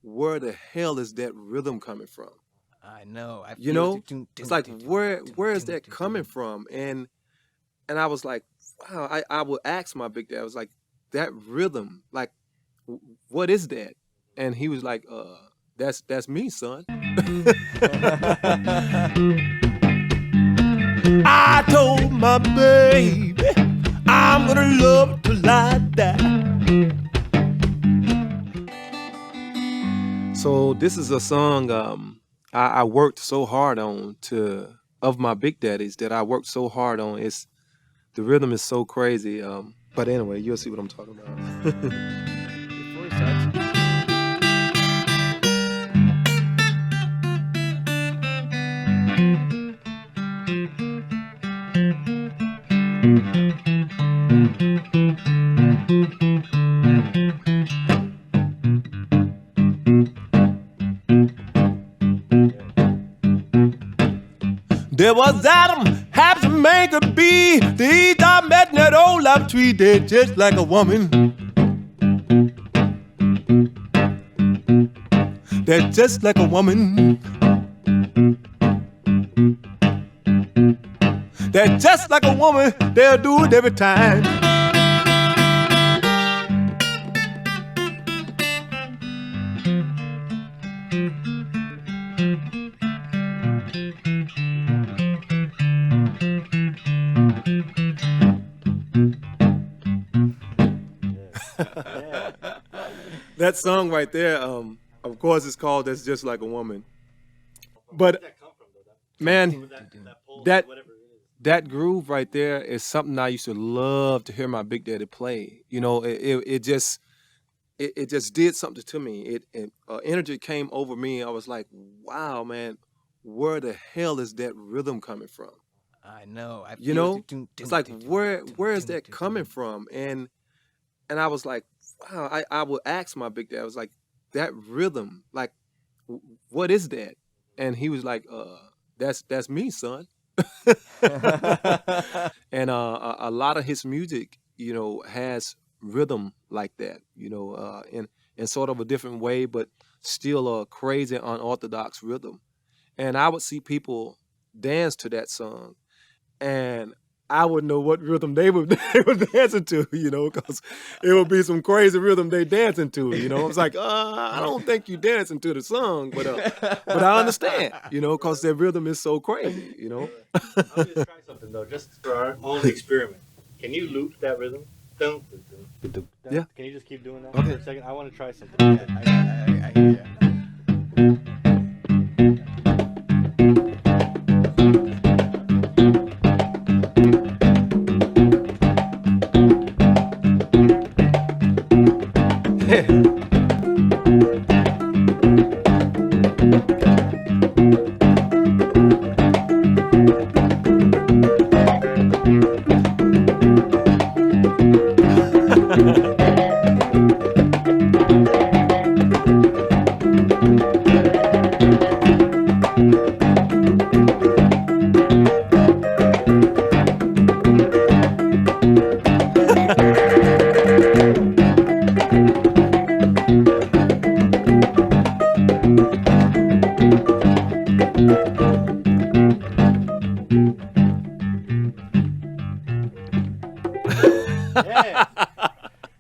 where the hell is that rhythm coming from? I know. I You feel know, it's like where is that coming from? And I was like, wow. I would ask my big dad. I was like, that rhythm, like, what is that? And he was like, that's me, son. I told my baby I'm gonna love her till I die. So this is a song I worked so hard on to of my big daddies that I worked so hard on. It's the rhythm is so crazy. But anyway, you'll see what I'm talking about. Before we start, There was Adam, happy to make a bee. They thought met in that old love tree. They're just like a woman. They're just like a woman. They're just like a woman. They'll do it every time. That song right there, of course, it's called "That's Just Like a Woman." But man, that groove right there is something I used to love to hear my big daddy play. You know, it just it just did something to me. Energy came over me. I was like, wow, man, where the hell is that rhythm coming from? I know. I You feel know, it's like where is that coming from? And I was like, wow. I would ask my big dad. I was like, that rhythm, like, what is that? And he was like, that's me, son. And a lot of his music, you know, has rhythm like that, you know, in sort of a different way, but still a crazy unorthodox rhythm. And I would see people dance to that song, and I wouldn't know what rhythm they were they were dancing to, you know, because it would be some crazy rhythm they dancing to, you know. I was like, I don't think you dancing to the song, but I understand, you know, because their rhythm is so crazy, you know. I'm gonna try something though, just for our own experiment. Can you loop that rhythm? Dun, dun, dun, dun, dun. Yeah. Can you just keep doing that Okay. for a second? I want to try something. I hear ya. Yeah.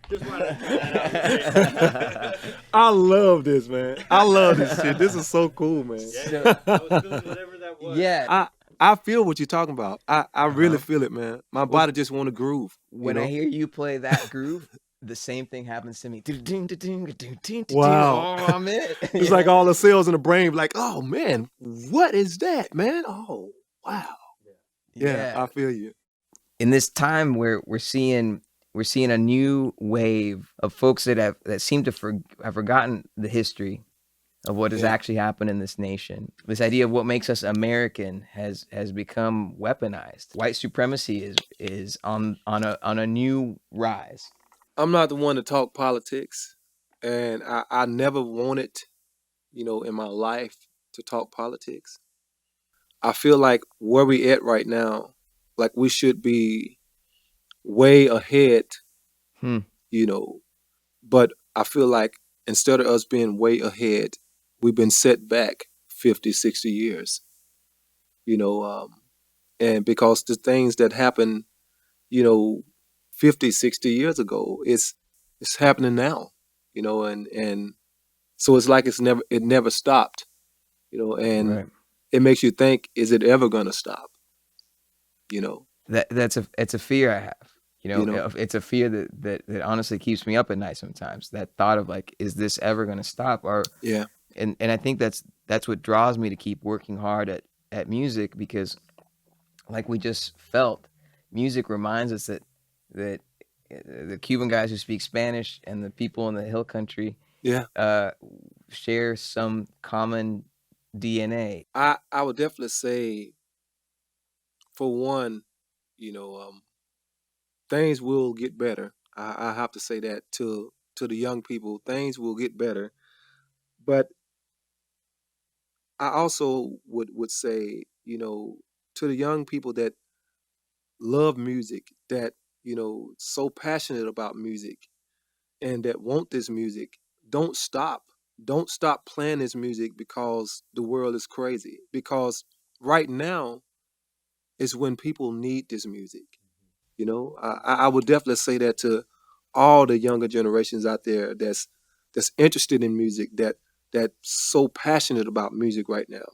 Just wanted to throw that out. I love this, man. I love this shit. This is so cool, man. Yeah, I was feeling whatever that was. Yeah. I feel what you're talking about. I really feel it, man. My body just want to groove. When you I know? hear you play that groove, the same thing happens to me. Wow. Oh, I'm in it. It's like all the cells in the brain, like, oh man, what is that, man? Oh, wow. Yeah, I feel you. In this time where we're seeing a new wave of folks that seem to have forgotten the history of what has actually happened in this nation. This idea of what makes us American has become weaponized. White supremacy is on a new rise. I'm not the one to talk politics, and I never wanted, you know, in my life to talk politics. I feel like where we at right now, like we should be way ahead, you know, but I feel like instead of us being way ahead, we've been set back 50, 60 years, you know, and because the things that happened, you know, 50, 60 years ago, it's happening now, and so it's like it never stopped, and Right. it makes you think, is it ever gonna stop? You know, It's a fear I have. you know, It's a fear that honestly keeps me up at night sometimes. That thought of like, is this ever going to stop? yeah, And I think that's what draws me to keep working hard at music, because like we just felt, music reminds us that the Cuban guys who speak Spanish and the people in the hill country yeah. uh, share some common DNA. I would definitely say, for one, you know, things will get better. I have to say that to the young people, things will get better. But I also would say, to the young people that love music, that so passionate about music, and that want this music, don't stop. Don't stop playing this music because the world is crazy. Because right now is when people need this music. I would definitely say that to all the younger generations out there that's interested in music, that so passionate about music right now.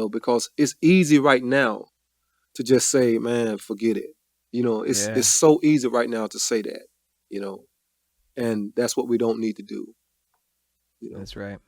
Because it's easy right now to just say, man, forget it. It's Yeah, so easy right now to say that. You know, and that's what we don't need to do. You know. that's right.